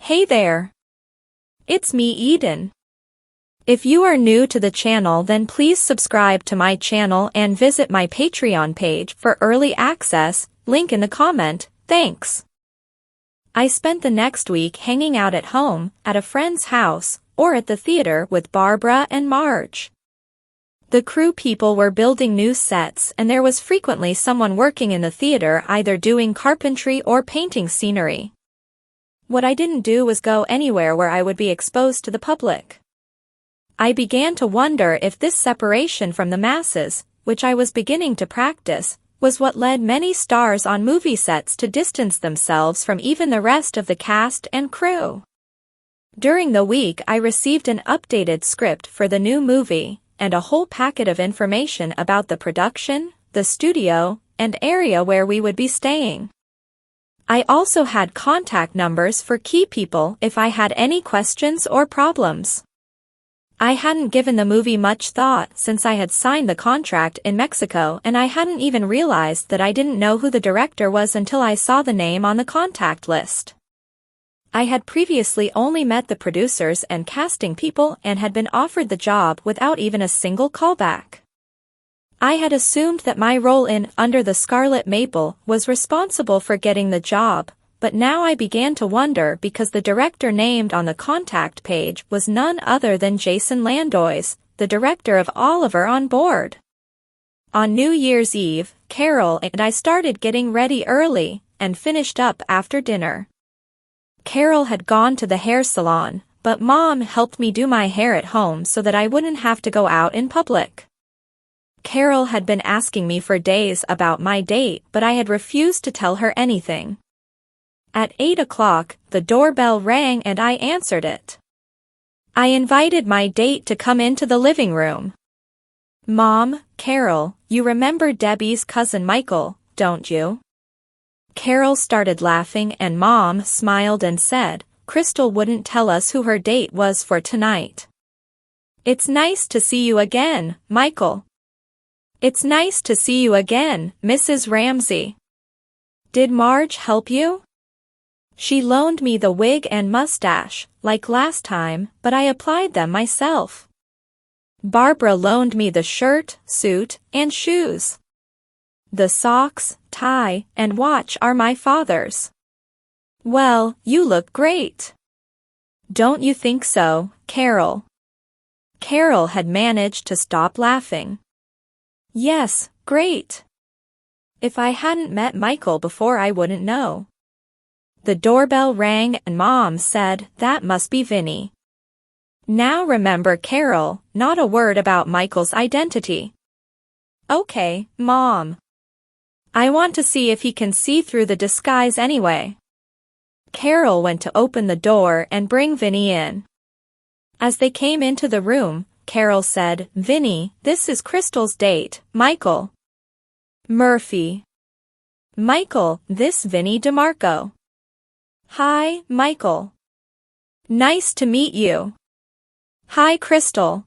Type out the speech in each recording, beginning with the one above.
Hey there. It's me, Eden. If you are new to the channel, then please subscribe to my channel and visit my Patreon page for early access, link in the comment, thanks. I spent the next week hanging out at home, at a friend's house, or at the theater with Barbara and Marge. The crew people were building new sets and there was frequently someone working in the theater either doing carpentry or painting scenery. What I didn't do was go anywhere where I would be exposed to the public. I began to wonder if this separation from the masses, which I was beginning to practice, was what led many stars on movie sets to distance themselves from even the rest of the cast and crew. During the week I received an updated script for the new movie, and a whole packet of information about the production, the studio, and area where we would be staying. I also had contact numbers for key people if I had any questions or problems. I hadn't given the movie much thought since I had signed the contract in Mexico, and I hadn't even realized that I didn't know who the director was until I saw the name on the contact list. I had previously only met the producers and casting people and had been offered the job without even a single callback. I had assumed that my role in Under the Scarlet Maple was responsible for getting the job, but now I began to wonder because the director named on the contact page was none other than Jason Landois, the director of Oliver on Board. On New Year's Eve, Carol and I started getting ready early and finished up after dinner. Carol had gone to the hair salon, but Mom helped me do my hair at home so that I wouldn't have to go out in public. Carol had been asking me for days about my date, but I had refused to tell her anything. At 8 o'clock, the doorbell rang and I answered it. I invited my date to come into the living room. Mom, Carol, you remember Debbie's cousin Michael, don't you? Carol started laughing and Mom smiled and said, Crystal wouldn't tell us who her date was for tonight. It's nice to see you again, Michael. It's nice to see you again, Mrs. Ramsey. Did Marge help you? She loaned me the wig and mustache, like last time, but I applied them myself. Barbara loaned me the shirt, suit, and shoes. The socks, tie, and watch are my father's. Well, you look great. Don't you think so, Carol? Carol had managed to stop laughing. Yes, great. If I hadn't met Michael before I wouldn't know. The doorbell rang and Mom said, that must be Vinny. Now remember, Carol, not a word about Michael's identity. Okay, Mom. I want to see if he can see through the disguise anyway. Carol went to open the door and bring Vinny in. As they came into the room, Carol said, Vinny, this is Crystal's date, Michael Murphy. Michael, this Vinny DeMarco. Hi, Michael. Nice to meet you. Hi, Crystal.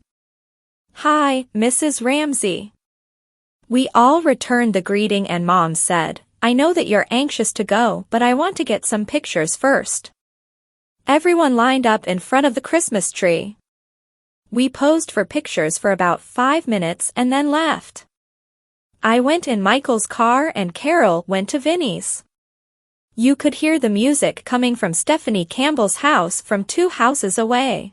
Hi, Mrs. Ramsey. We all returned the greeting and Mom said, I know that you're anxious to go, but I want to get some pictures first. Everyone lined up in front of the Christmas tree. We posed for pictures for about 5 minutes and then left. I went in Michael's car and Carol went to Vinny's. You could hear the music coming from Stephanie Campbell's house from 2 houses away.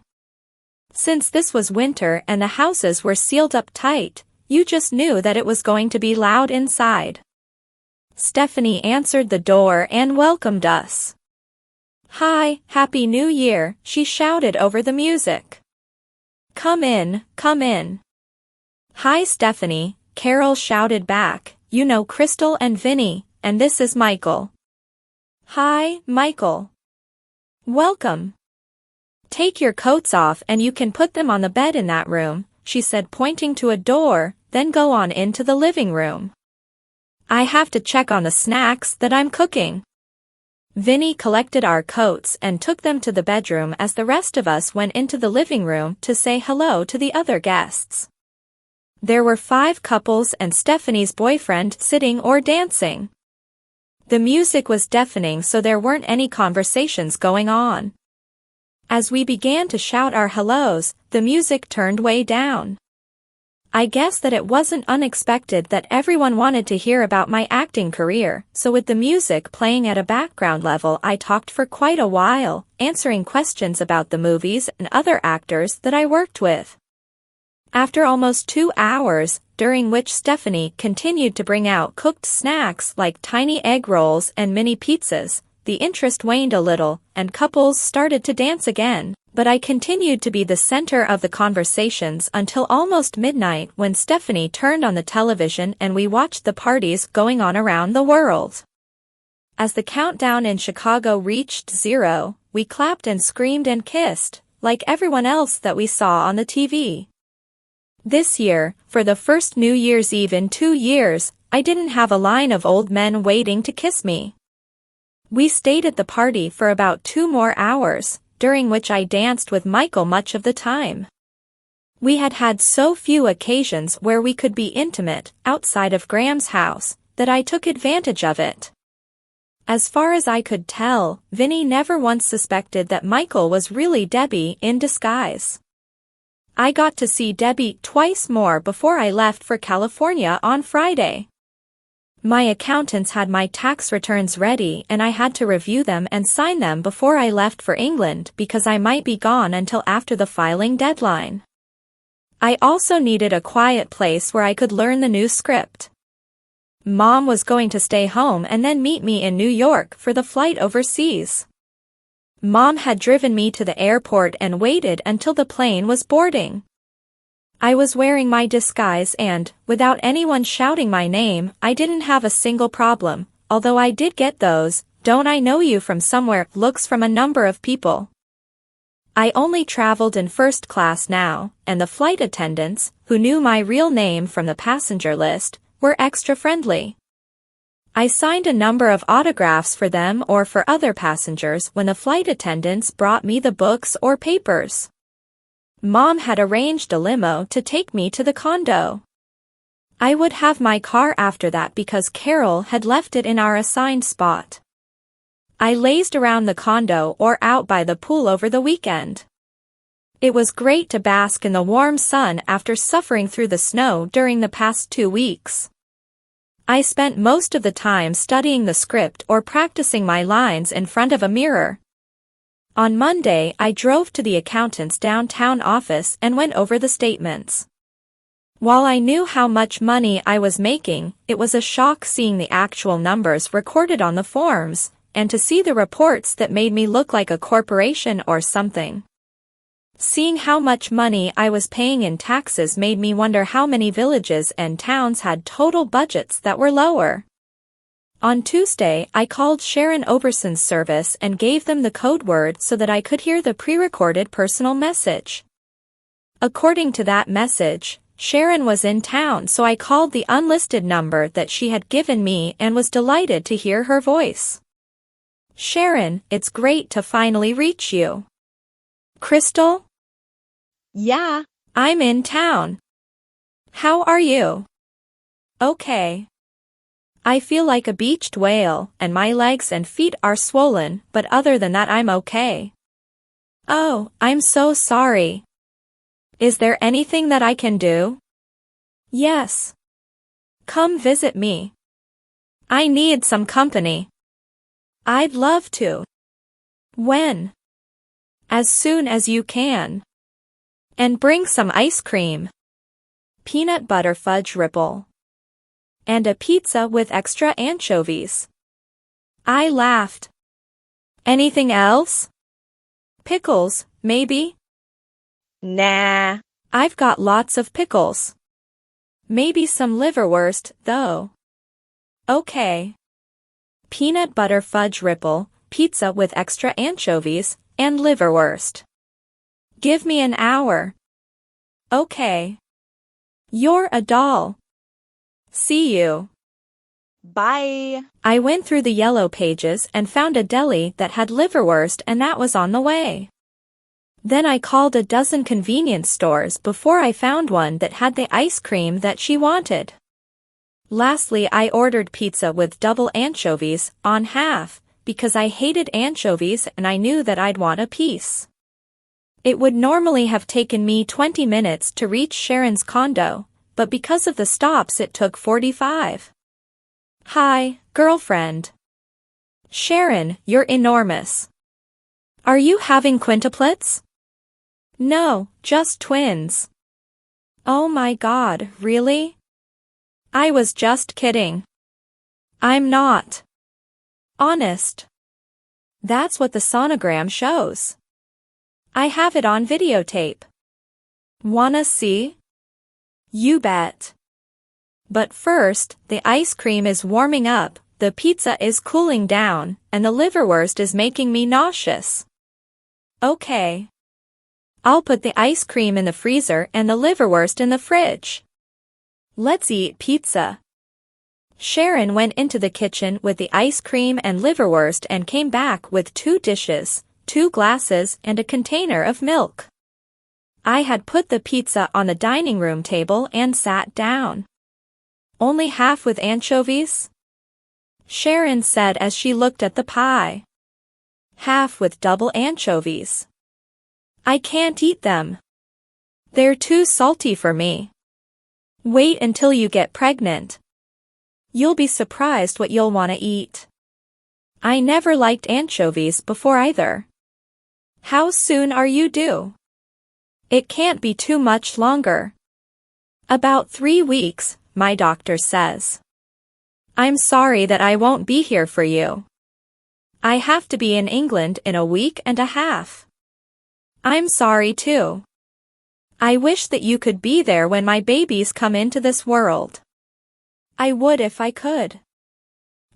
Since this was winter and the houses were sealed up tight, you just knew that it was going to be loud inside. Stephanie answered the door and welcomed us. Hi, Happy New Year, she shouted over the music. Come in, come in. Hi, Stephanie, Carol shouted back, you know Crystal and Vinny, and this is Michael. Hi, Michael. Welcome. Take your coats off and you can put them on the bed in that room, she said, pointing to a door, then go on into the living room. I have to check on the snacks that I'm cooking. Vinny collected our coats and took them to the bedroom as the rest of us went into the living room to say hello to the other guests. There were 5 couples and Stephanie's boyfriend sitting or dancing. The music was deafening, so there weren't any conversations going on. As we began to shout our hellos, the music turned way down. I guess that it wasn't unexpected that everyone wanted to hear about my acting career, so with the music playing at a background level I talked for quite a while, answering questions about the movies and other actors that I worked with. After almost 2 hours, during which Stephanie continued to bring out cooked snacks like tiny egg rolls and mini pizzas, the interest waned a little, and couples started to dance again, but I continued to be the center of the conversations until almost midnight when Stephanie turned on the television and we watched the parties going on around the world. As the countdown in Chicago reached 0, we clapped and screamed and kissed, like everyone else that we saw on the TV. This year, for the first New Year's Eve in 2 years, I didn't have a line of old men waiting to kiss me. We stayed at the party for about 2 more hours, during which I danced with Michael much of the time. We had had so few occasions where we could be intimate, outside of Graham's house, that I took advantage of it. As far as I could tell, Vinny never once suspected that Michael was really Debbie in disguise. I got to see Debbie twice more before I left for California on Friday. My accountants had my tax returns ready and I had to review them and sign them before I left for England because I might be gone until after the filing deadline. I also needed a quiet place where I could learn the new script. Mom was going to stay home and then meet me in New York for the flight overseas. Mom had driven me to the airport and waited until the plane was boarding. I was wearing my disguise and, without anyone shouting my name, I didn't have a single problem, although I did get those, "Don't I know you from somewhere?" looks from a number of people. I only traveled in first class now, and the flight attendants, who knew my real name from the passenger list, were extra friendly. I signed a number of autographs for them or for other passengers when the flight attendants brought me the books or papers. Mom had arranged a limo to take me to the condo. I would have my car after that because Carol had left it in our assigned spot. I lazed around the condo or out by the pool over the weekend. It was great to bask in the warm sun after suffering through the snow during the past 2 weeks. I spent most of the time studying the script or practicing my lines in front of a mirror. On Monday, I drove to the accountant's downtown office and went over the statements. While I knew how much money I was making, it was a shock seeing the actual numbers recorded on the forms, and to see the reports that made me look like a corporation or something. Seeing how much money I was paying in taxes made me wonder how many villages and towns had total budgets that were lower. On Tuesday, I called Sharon Oberson's service and gave them the code word so that I could hear the pre-recorded personal message. According to that message, Sharon was in town, so I called the unlisted number that she had given me and was delighted to hear her voice. "Sharon, it's great to finally reach you." "Crystal?" Yeah, "I'm in town. How are you?" "Okay. I feel like a beached whale, and my legs and feet are swollen, but other than that I'm okay." "Oh, I'm so sorry. Is there anything that I can do?" "Yes. Come visit me. I need some company." "I'd love to." "When?" "As soon as you can. And bring some ice cream. Peanut butter fudge ripple. And a pizza with extra anchovies." I laughed. "Anything else?" "Pickles, maybe?" nah. "I've got lots of pickles. Maybe some liverwurst, though." "Okay. Peanut butter fudge ripple, pizza with extra anchovies, and liverwurst. Give me an hour." "Okay. You're a doll. See you." Bye. I went through the yellow pages and found a deli that had liverwurst, and that was on the way. Then I called a dozen convenience stores before I found one that had the ice cream that she wanted. Lastly, I ordered pizza with double anchovies, on half, because I hated anchovies and I knew that I'd want a piece. It would normally have taken me 20 minutes to reach Sharon's condo, but because of the stops it took 45. Hi, girlfriend. Sharon, you're enormous. Are you having quintuplets? No, just twins. Oh my God, really? I was just kidding. I'm not. Honest. That's what the sonogram shows. I have it on videotape. Wanna see? You bet. But first, the ice cream is warming up, the pizza is cooling down, and the liverwurst is making me nauseous. Okay. I'll put the ice cream in the freezer and the liverwurst in the fridge. Let's eat pizza. Sharon went into the kitchen with the ice cream and liverwurst and came back with 2 dishes, 2 glasses and a container of milk. I had put the pizza on the dining room table and sat down. Only half with anchovies? Sharon said as she looked at the pie. Half with double anchovies. I can't eat them. They're too salty for me. Wait until you get pregnant. You'll be surprised what you'll want to eat. I never liked anchovies before either. How soon are you due? It can't be too much longer. About 3 weeks, my doctor says. I'm sorry that I won't be here for you. I have to be in England in a week and a half. I'm sorry too. I wish that you could be there when my babies come into this world. I would if I could.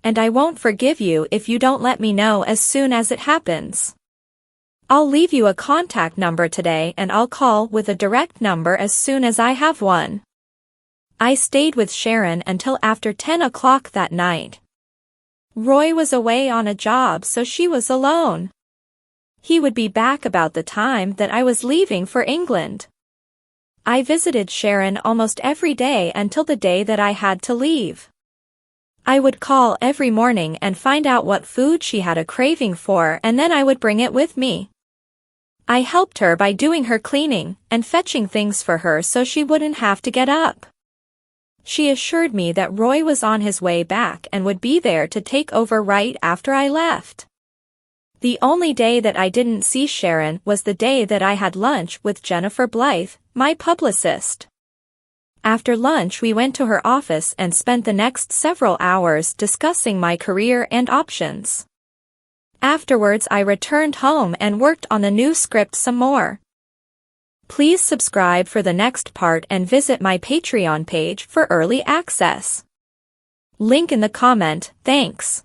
And I won't forgive you if you don't let me know as soon as it happens. I'll leave you a contact number today and I'll call with a direct number as soon as I have one. I stayed with Sharon until after 10 o'clock that night. Roy was away on a job, so she was alone. He would be back about the time that I was leaving for England. I visited Sharon almost every day until the day that I had to leave. I would call every morning and find out what food she had a craving for, and then I would bring it with me. I helped her by doing her cleaning and fetching things for her so she wouldn't have to get up. She assured me that Roy was on his way back and would be there to take over right after I left. The only day that I didn't see Sharon was the day that I had lunch with Jennifer Blythe, my publicist. After lunch we went to her office and spent the next several hours discussing my career and options. Afterwards I returned home and worked on the new script some more. Please subscribe for the next part and visit my Patreon page for early access. Link in the comment. Thanks.